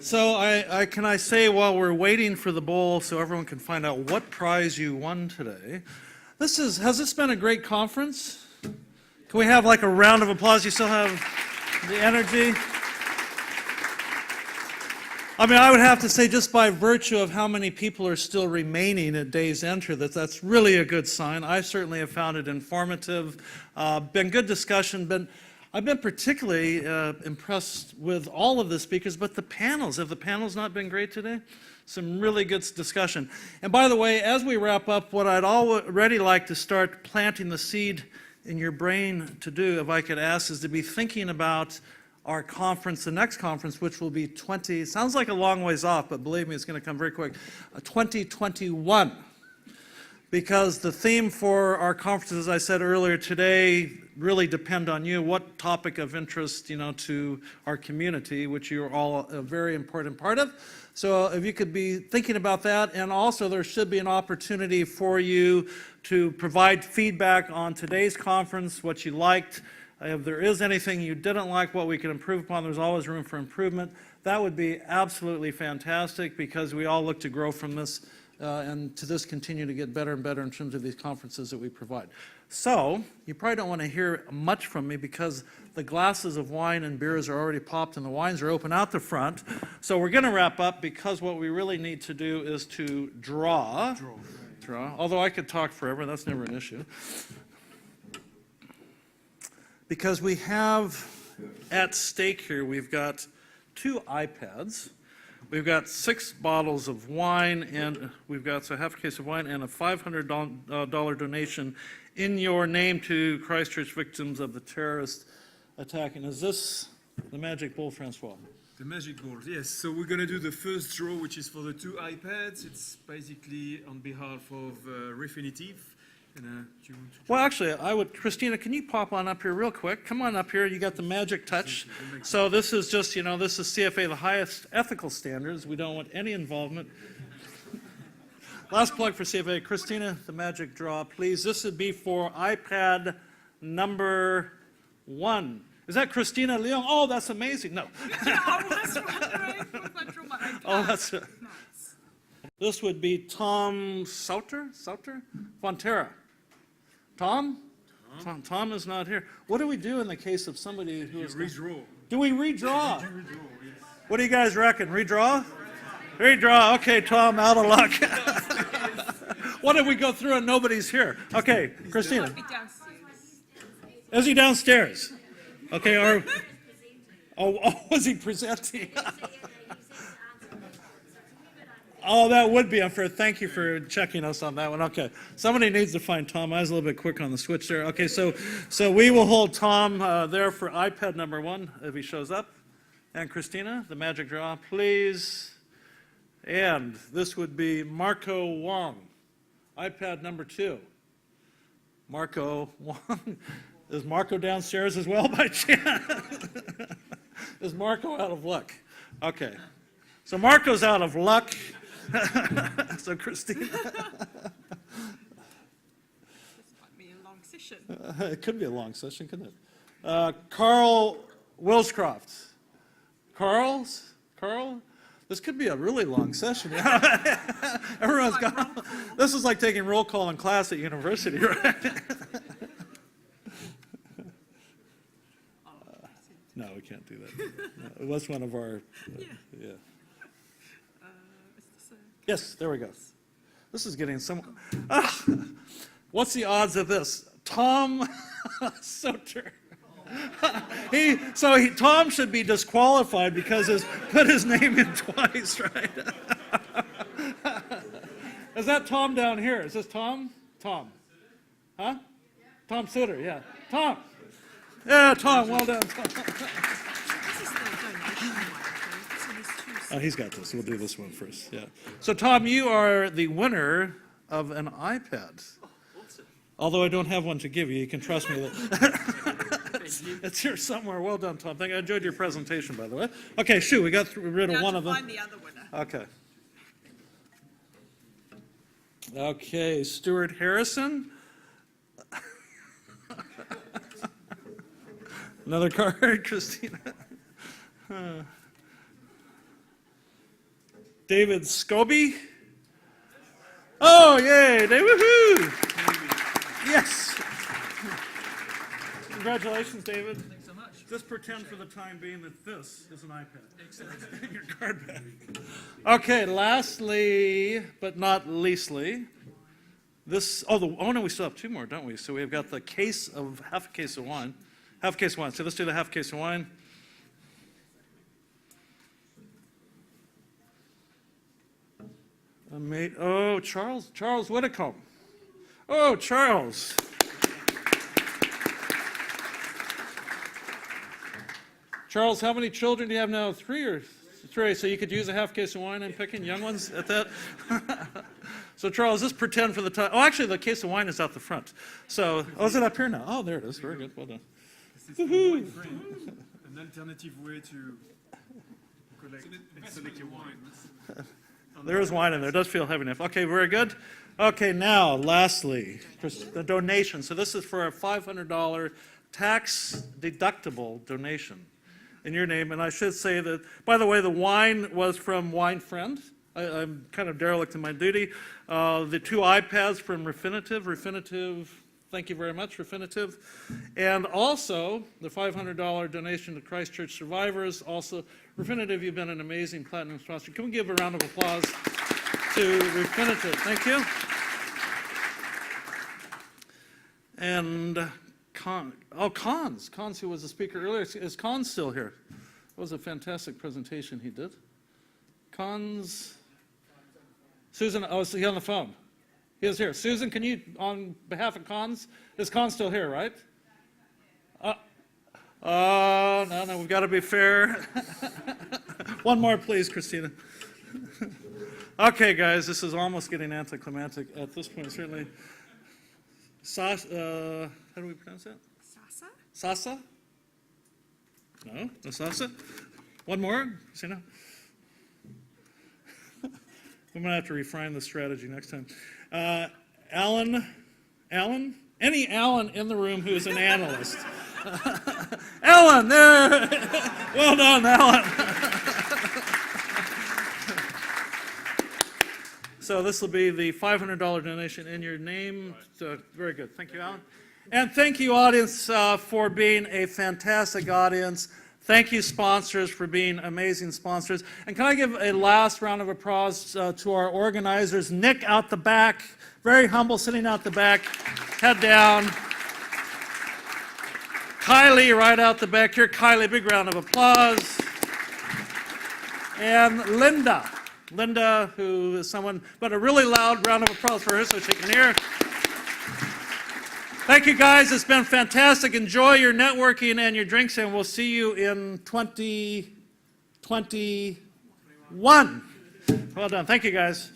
So can I say while we're waiting for the bowl so everyone can find out what prize you won today, has this been a great conference? Can we have like a round of applause? You still have the energy? I mean, I would have to say just by virtue of how many people are still remaining at day's enter, that's really a good sign. I certainly have found it informative, been good discussion, I've been particularly impressed with all of the speakers, but the panels. Have the panels not been great today? Some really good discussion. And by the way, as we wrap up, what I'd already like to start planting the seed in your brain to do, if I could ask, is to be thinking about our conference, the next conference, which will be sounds like a long ways off, but believe me, it's going to come very quick, 2021. Because the theme for our conference, as I said earlier today, really depend on you. What topic of interest, to our community, which you're all a very important part of. So if you could be thinking about that, and also there should be an opportunity for you to provide feedback on today's conference, what you liked. If there is anything you didn't like, what we can improve upon, there's always room for improvement. That would be absolutely fantastic because we all look to grow from this and to this continue to get better and better in terms of these conferences that we provide. So, you probably don't want to hear much from me because the glasses of wine and beers are already popped and the wines are open out the front. So we're going to wrap up because what we really need to do is to draw. Although I could talk forever, that's never an issue. Because we have at stake here, we've got 2 iPads. We've got 6 bottles of wine, and we've got half a case of wine and a $500 donation in your name to Christchurch victims of the terrorist attack. And is this the magic bowl, Francois? The magic bowl, yes. So we're going to do the first draw, which is for the 2 iPads. It's basically on behalf of Refinitiv. Well, actually, Christina, can you pop on up here real quick? Come on up here. You got the magic touch. So this is just, this is CFA, the highest ethical standards. We don't want any involvement. Last plug for CFA. Christina, the magic draw, please. This would be for iPad number 1. Is that Christina Leon? Oh, that's amazing. No. I was wondering if I drew my iPad. Oh, that's it. Nice. This would be Tom Sauter? Fonterra. Tom is not here. What do we do in the case of somebody who is... Redraw. Do we redraw? What do you guys reckon? Redraw? Redraw. Okay, Tom, out of luck. What if we go through and nobody's here? Okay, Christina. Is he downstairs? Okay, was he presenting? Oh, that would be unfair. Thank you for checking us on that one. Okay, somebody needs to find Tom. I was a little bit quick on the switch there. Okay, so we will hold Tom there for iPad number 1 if he shows up. And Christina, the magic draw, please. And this would be Marco Wong, iPad number 2. Marco Wong. Is Marco downstairs as well by chance? Is Marco out of luck? Okay. So Marco's out of luck. So Christina. This might be a long session. It could be a long session, couldn't it? Carl Wilscroft. Carl? This could be a really long session. Everyone's got. This is like taking roll call in class at university, right? No, we can't do that. No, it was one of our. Yeah. Yes, there we go. This is getting some. What's the odds of this? Tom Soter. Tom should be disqualified because he's put his name in twice, right? Is that Tom down here? Is this Tom? Tom. Huh? Tom Sutter, yeah. Tom. Yeah, Tom, well done. Oh, he's got this. We'll do this one first. Yeah. So, Tom, you are the winner of an iPad. Although I don't have one to give you, you can trust me that it's here somewhere. Well done, Tom. I enjoyed your presentation, by the way. Okay, we got rid of one of them. Find the other winner. Okay. Okay, Stuart Harrison. Another card, Christina. David Scobie. Oh, yay, David, woohoo! Yes. Congratulations, David. Thanks so much. Just pretend for the time being that this is an iPad. Excellent. Your card back. Okay, lastly, but not leastly, this, oh no, we still have two more, don't we? So we've got the case of, half a case of wine. Half a case of wine. So let's do the half case of wine. Oh, Charles Whitcomb. Oh, Charles. Charles, how many children do you have now? Three. So you could use a half case of wine and picking young ones at that? So Charles, just pretend for the time. Oh, actually, the case of wine is out the front. So, oh, is it up here now? Oh, there it is. Very good. Well done. This is wine frame, an alternative way to collect and select your wine. There is wine in there. It does feel heavy enough. Okay, very good. Okay, now, lastly, the donation. So this is for a $500 tax-deductible donation in your name. And I should say that, by the way, the wine was from Wine Friend. I'm kind of derelict in my duty. The two iPads from Refinitiv, thank you very much, Refinitiv. And also, the $500 donation to Christchurch survivors. Also, Refinitiv, you've been an amazing platinum sponsor. Can we give a round of applause to Refinitiv? Thank you. And Cons, who was the speaker earlier. Is Cons still here? That was a fantastic presentation he did. Cons, Susan, oh, is he on the phone? He is here. Susan, can you, on behalf of Cons, is Cons still here, right? No, we've got to be fair. One more, please, Christina. Okay, guys, this is almost getting anticlimactic at this point, certainly. How do we pronounce that? Sasa? Sasa? No Sasa? One more, Christina? I'm going to have to refine the strategy next time. Alan? Any Alan in the room who is an analyst? Alan, there! Well done, Alan. So this will be the $500 donation in your name. So, very good. Thank you, Alan. And thank you, audience, for being a fantastic audience. Thank you, sponsors, for being amazing sponsors. And can I give a last round of applause to our organizers? Nick out the back, very humble, sitting out the back, head down. Kylie right out the back here. Kylie, big round of applause. And Linda, who is someone, but a really loud round of applause for her so she can hear. Thank you, guys. It's been fantastic. Enjoy your networking and your drinks, and we'll see you in 2021. Well done. Thank you, guys.